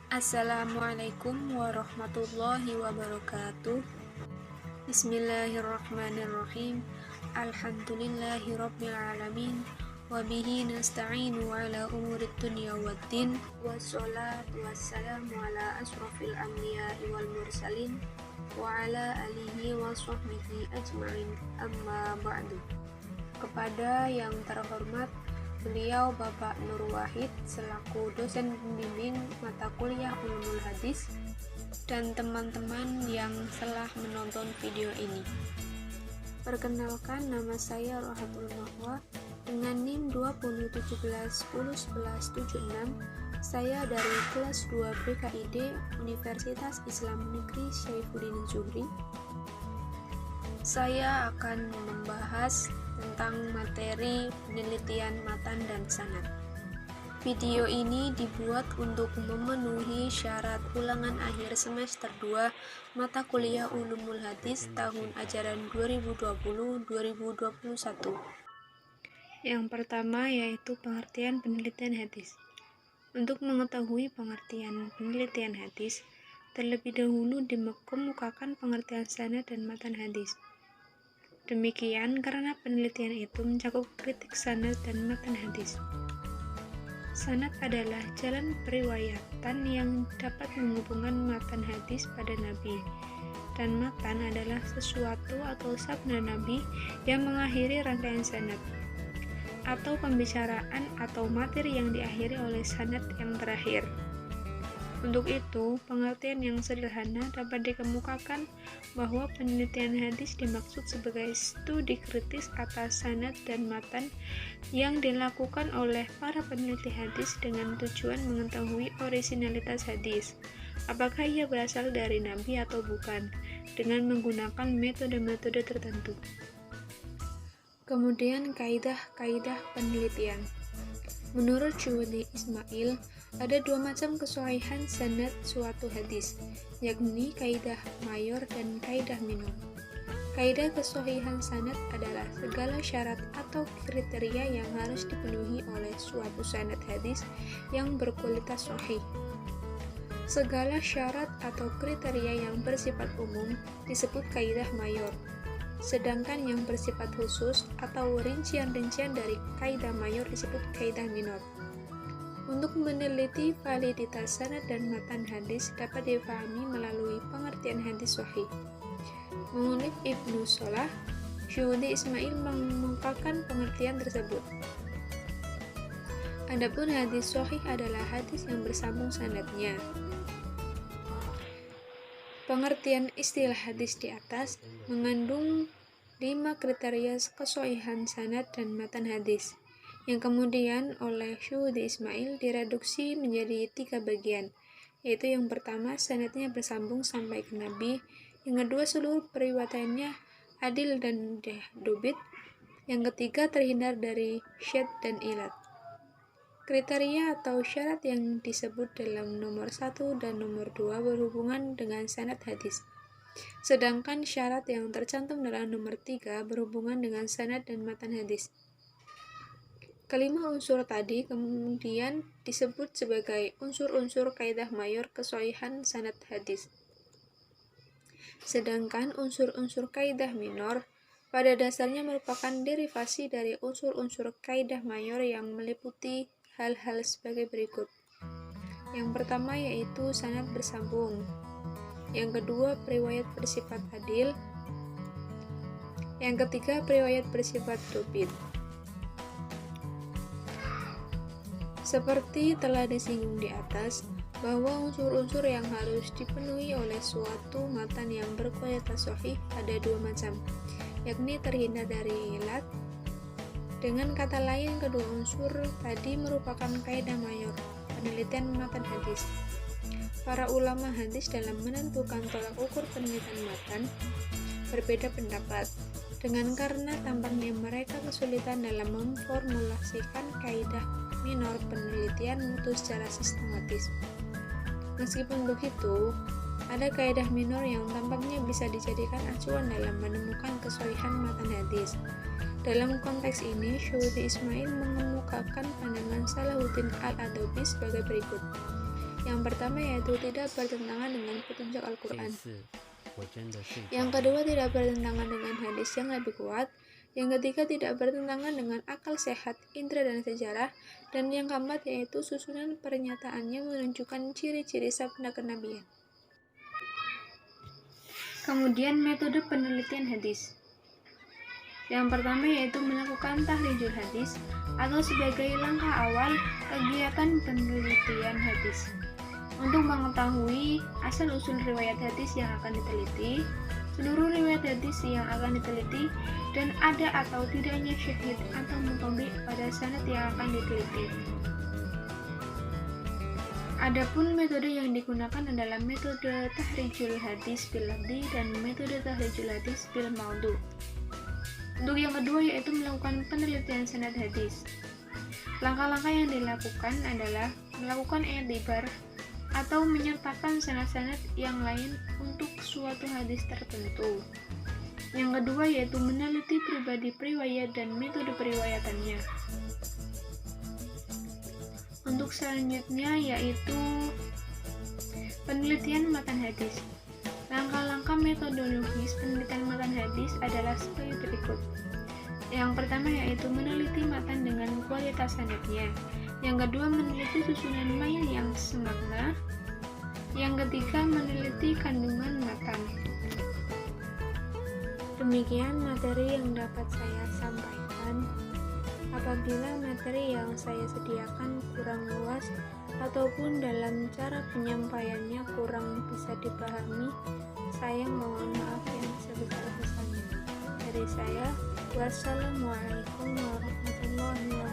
Assalamualaikum warahmatullahi wabarakatuh. Bismillahirrahmanirrahim. Alhamdulillahirabbil alamin. Wabihi nasta'inu ala umurid dunya waddin. Wassalatu wassalamu ala asrafil anbiya'i wal mursalin wa ala alihi wa sahbihi ajma'in. Amma ba'du. Kepada yang terhormat beliau Bapak Nur Wahid selaku dosen pembimbing mata kuliah Ulumul Hadis dan teman-teman yang telah menonton video ini. Perkenalkan, nama saya Rohatul Mahwa dengan NIM 2017101176. Saya dari kelas 2 PKID Universitas Islam Negeri Syaifuddin Zuhri. Saya akan membahas tentang materi penelitian matan dan sanad. Video ini dibuat untuk memenuhi syarat ulangan akhir semester 2 mata kuliah Ulumul Hadis tahun ajaran 2020-2021. Yang pertama yaitu pengertian penelitian hadis. Untuk mengetahui pengertian penelitian hadis, terlebih dahulu dikemukakan pengertian sanad dan matan hadis. Demikian karena penelitian itu mencakup kritik sanad dan matan hadis. Sanad adalah jalan periwayatan yang dapat menghubungkan matan hadis pada Nabi, dan matan adalah sesuatu atau sabda Nabi yang mengakhiri rangkaian sanad, atau pembicaraan atau materi yang diakhiri oleh sanad yang terakhir. Untuk itu, pengertian yang sederhana dapat dikemukakan bahwa penelitian hadis dimaksud sebagai studi kritis atas sanad dan matan yang dilakukan oleh para peneliti hadis dengan tujuan mengetahui orisinalitas hadis, apakah ia berasal dari Nabi atau bukan, dengan menggunakan metode-metode tertentu. Kemudian kaidah-kaidah penelitian. Menurut Syuuti Ismail, ada dua macam kesohihan sanad suatu hadis, yakni kaidah mayor dan kaidah minor. Kaidah kesohihan sanad adalah segala syarat atau kriteria yang harus dipenuhi oleh suatu sanad hadis yang berkualitas sahih. Segala syarat atau kriteria yang bersifat umum disebut kaidah mayor, sedangkan yang bersifat khusus atau rincian-rincian dari kaidah mayor disebut kaidah minor. Untuk meneliti validitas sanad dan matan hadis dapat difahami melalui pengertian hadis sahih. Mengutip Ibnu Shalah, Syuuti Ismail mengungkapkan pengertian tersebut. Adapun hadis sahih adalah hadis yang bersambung sanadnya. Pengertian istilah hadis di atas mengandung 5 kriteria kesohihan sanad dan matan hadis, yang kemudian oleh Syuuti Ismail direduksi menjadi 3 bagian, yaitu yang pertama sanadnya bersambung sampai ke Nabi, yang kedua seluruh periwayatannya adil dan dobit, yang ketiga terhindar dari syadz dan ilat. Kriteria atau syarat yang disebut dalam nomor 1 dan nomor 2 berhubungan dengan sanad hadis, sedangkan syarat yang tercantum dalam nomor 3 berhubungan dengan sanad dan matan hadis. Kelima unsur tadi kemudian disebut sebagai unsur-unsur kaidah mayor kesohihan sanad hadis. Sedangkan unsur-unsur kaidah minor pada dasarnya merupakan derivasi dari unsur-unsur kaidah mayor yang meliputi hal-hal sebagai berikut. Yang pertama yaitu sanad bersambung. Yang kedua, periwayat bersifat adil. Yang ketiga, periwayat bersifat dobit. Seperti telah disinggung di atas, bahwa unsur-unsur yang harus dipenuhi oleh suatu matan yang berkualitas sahih ada 2 macam, yakni terhindar dari ilat. Dengan kata lain, kedua unsur tadi merupakan kaidah mayor penelitian matan hadis. Para ulama hadis dalam menentukan tolak ukur penelitian matan berbeda pendapat, dengan karena tampaknya mereka kesulitan dalam memformulasikan kaidah minor penelitian mutu secara sistematis. Meskipun begitu, ada kaidah minor yang tampaknya bisa dijadikan acuan dalam menemukan kesohihan matan hadis. Dalam konteks ini, Syuuti Ismail mengemukakan pandangan Salahuddin Al-Adawi sebagai berikut. Yang pertama yaitu tidak bertentangan dengan petunjuk Al-Quran. Yang kedua tidak bertentangan dengan hadis yang lebih kuat. Yang ketiga tidak bertentangan dengan akal sehat, indera dan sejarah. Dan yang keempat yaitu susunan pernyataannya menunjukkan ciri-ciri sabda kenabian. Kemudian metode penelitian hadis. Yang pertama yaitu melakukan tahrijul hadis atau sebagai langkah awal kegiatan penelitian hadis. Untuk mengetahui asal-usul riwayat hadis yang akan diteliti, seluruh riwayat hadis yang akan diteliti, dan ada atau tidaknya syahid atau mutabi pada sanad yang akan diteliti. Adapun metode yang digunakan adalah metode tahrijul hadis bil lafzi dan metode tahrijul hadis bil maudhu. Untuk yang kedua yaitu melakukan penelitian sanad hadis. Langkah-langkah yang dilakukan adalah melakukan i'tibar atau menyertakan sanad-sanad yang lain untuk suatu hadis tertentu. Yang kedua yaitu meneliti pribadi periwayat dan metode periwayatannya. Untuk selanjutnya yaitu penelitian matan hadis. Langkah-langkah metodologis penelitian matan hadis adalah sebagai berikut. Yang pertama yaitu meneliti matan dengan kualitas sanadnya. Yang kedua meneliti susunan matan yang semakna. Yang ketiga meneliti kandungan matan. Demikian materi yang dapat saya sampaikan. Apabila materi yang saya sediakan kurang luas ataupun dalam cara penyampaiannya kurang bisa dipahami, saya mohon maaf yang sebesar-besarnya. Dari saya, wassalamualaikum warahmatullahi wabarakatuh.